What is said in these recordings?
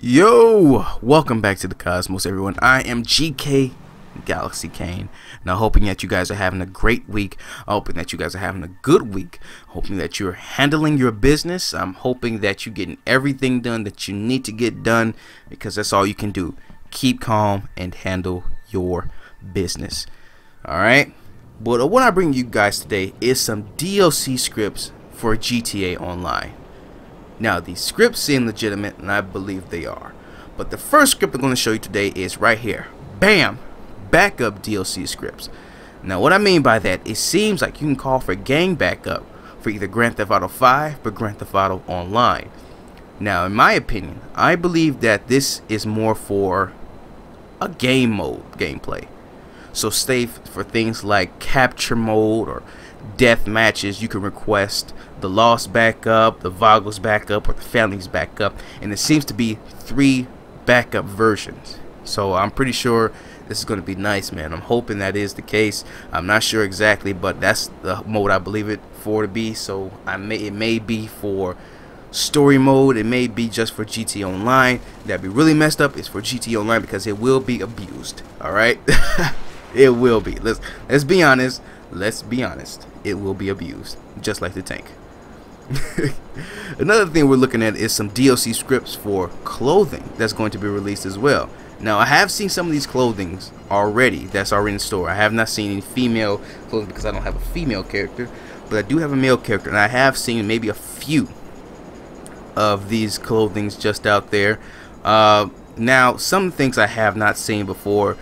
Yo, welcome back to the cosmos, everyone. I am GK GalaxyKane. Now, hoping that you guys are having a great week. Hoping that you guys are having a good week. Hoping that you're handling your business. I'm hoping that you're getting everything done that you need to get done, because that's all you can do. Keep calm and handle your business. Alright? But what I bring you guys today is some DLC scripts for GTA Online. Now, these scripts seem legitimate, and I believe they are. But the first script I'm going to show you today is right here. Bam! Backup DLC scripts. Now, what I mean by that, it seems like you can call for gang backup for either Grand Theft Auto 5 or Grand Theft Auto Online. Now, in my opinion, I believe that this is more for a game mode gameplay. So, say for things like capture mode or death matches, you can request the Lost backup, the Voggles backup, or the Families backup, and it seems to be 3 backup versions. So I'm pretty sure this is going to be nice, man. I'm hoping that is the case. I'm not sure exactly, but that's the mode I believe it for to be. So it may be for story mode, it may be just for GTA Online. That'd be really messed up. It's for GTA Online because it will be abused. All right, it will be. Let's be honest. Let's be honest. It will be abused, just like the tank. Another thing we're looking at is some DLC scripts for clothing that's going to be released as well. Now, I have seen some of these clothings already that's already in store. I have not seen any female clothing because I don't have a female character, but I do have a male character, and I have seen maybe a few of these clothings just out there. Now, some things I have not seen before.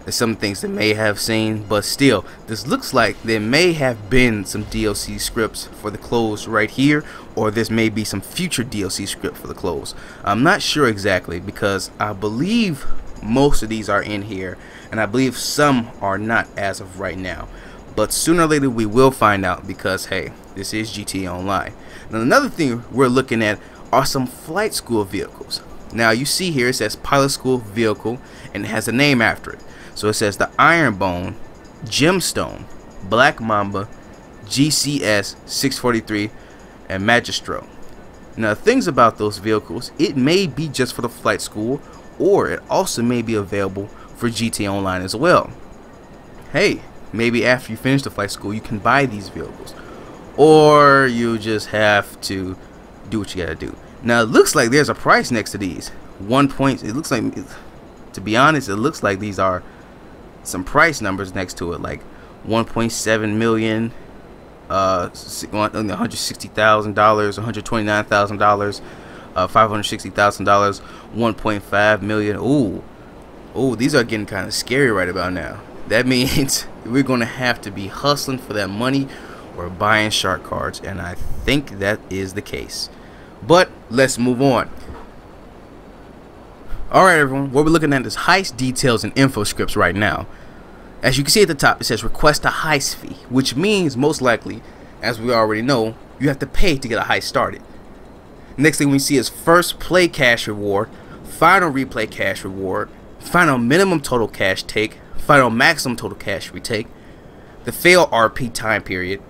There's some things that may have seen, but still, this looks like there may have been some DLC scripts for the clothes right here, or this may be some future DLC script for the clothes. I'm not sure exactly, because I believe most of these are in here, and I believe some are not as of right now. But sooner or later we will find out, because hey, this is GTA Online. Now, another thing we're looking at are some flight school vehicles. Now, you see here it says pilot school vehicle, and it has a name after it. So it says the Iron Bone, Gemstone, Black Mamba, GCS 643, and Magistro. Now, things about those vehicles, it may be just for the flight school, or it also may be available for GTA Online as well. Hey, maybe after you finish the flight school, you can buy these vehicles, or you just have to do what you gotta do. Now, it looks like there's a price next to these. It looks like, to be honest, it looks like these are some price numbers next to it, like 1.7 million, $160,000, $129,000, $560,000, 1.5 million. Ooh, these are getting kind of scary right about now. That means we're gonna have to be hustling for that money or buying shark cards, and I think that is the case. But let's move on. Alright, everyone, what we're looking at is heist details and info scripts right now. As you can see at the top, it says request a heist fee, which means most likely, as we already know, you have to pay to get a heist started. Next thing we see is first play cash reward, final replay cash reward, final minimum total cash take, final maximum total cash retake, the fail RP time period,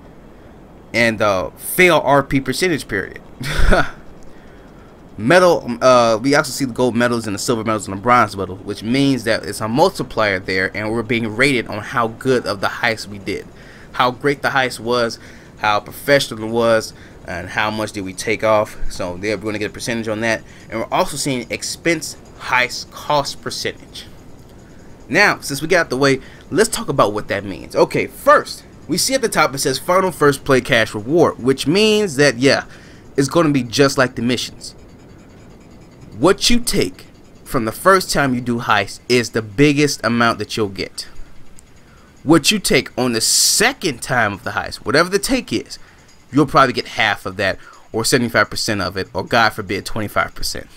and the fail RP percentage period. Medal, we also see the gold medals and the silver medals and the bronze medal, which means that it's a multiplier there, and we're being rated on how good of the heist we did, how great the heist was, how professional it was, and how much did we take off. So we're going to get a percentage on that, and we're also seeing expense heist cost percentage. Now, since we got out the way, let's talk about what that means. Okay, first we see at the top it says final first play cash reward, which means that yeah, it's going to be just like the missions. What you take from the first time you do heist is the biggest amount that you'll get. What you take on the second time of the heist, whatever the take is, you'll probably get half of that, or 75% of it, or God forbid 25%.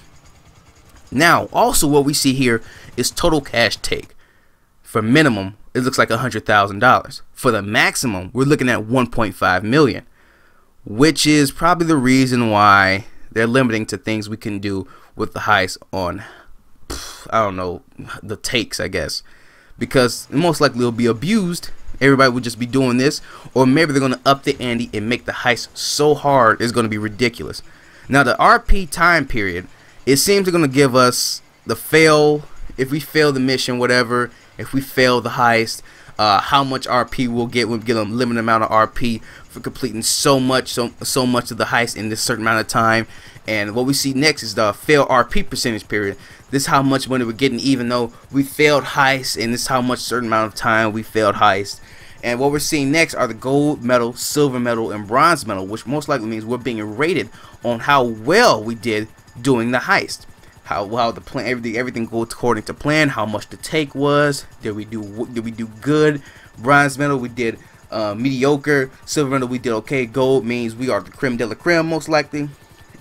Now, also what we see here is total cash take. For minimum, it looks like $100,000. For the maximum, we're looking at 1.5 million, which is probably the reason why they're limiting to things we can do with the heist on, I don't know, the takes, I guess, because most likely it'll be abused. Everybody would just be doing this, or maybe they're going to up the ante and make the heist so hard it's going to be ridiculous. Now, the RP time period It seems they're gonna give us the fail, if we fail the mission, whatever. If we fail the heist, how much RP we'll get. We'll get a limited amount of RP for completing so much of the heist in this certain amount of time. And what we see next is the fail RP percentage period. This is how much money we're getting even though we failed heist, and this is how much certain amount of time we failed heist. And what we're seeing next are the gold medal, silver medal, and bronze medal, which most likely means we're being rated on how well we did doing the heist. How the plan, everything goes according to plan. How much the take was. Did we do good? Bronze medal, we did mediocre. Silver medal, we did okay. Gold means we are the creme de la creme, most likely.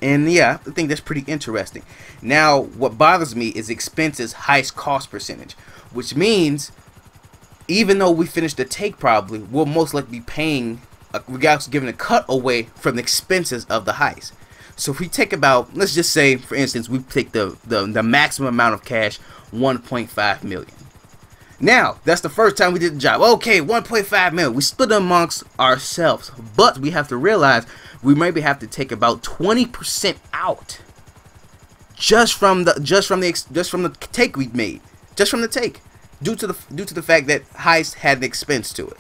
And yeah, I think that's pretty interesting. Now, what bothers me is expenses heist cost percentage, which means even though we finished the take, probably we'll most likely be paying. We got given a cut away from the expenses of the heist. So if we take about, let's just say, for instance, we take the maximum amount of cash, 1.5 million. Now, that's the first time we did the job. Okay, 1.5 million. We split it amongst ourselves, but we have to realize we maybe have to take about 20% out just from the take we made, just from the take, due to the fact that heist had an expense to it.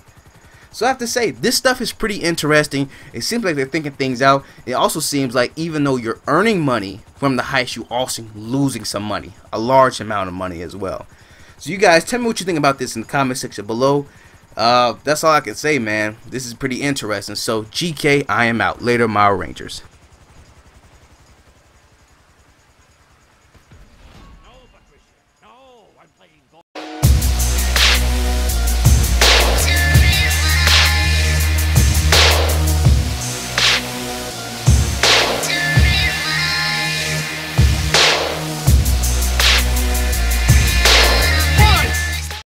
So I have to say, this stuff is pretty interesting. It seems like they're thinking things out. It also seems like even though you're earning money from the heist, you also losing some money, a large amount of money as well. So you guys, tell me what you think about this in the comment section below. That's all I can say, man. This is pretty interesting. So GK, I am out. Later, Mile Rangers.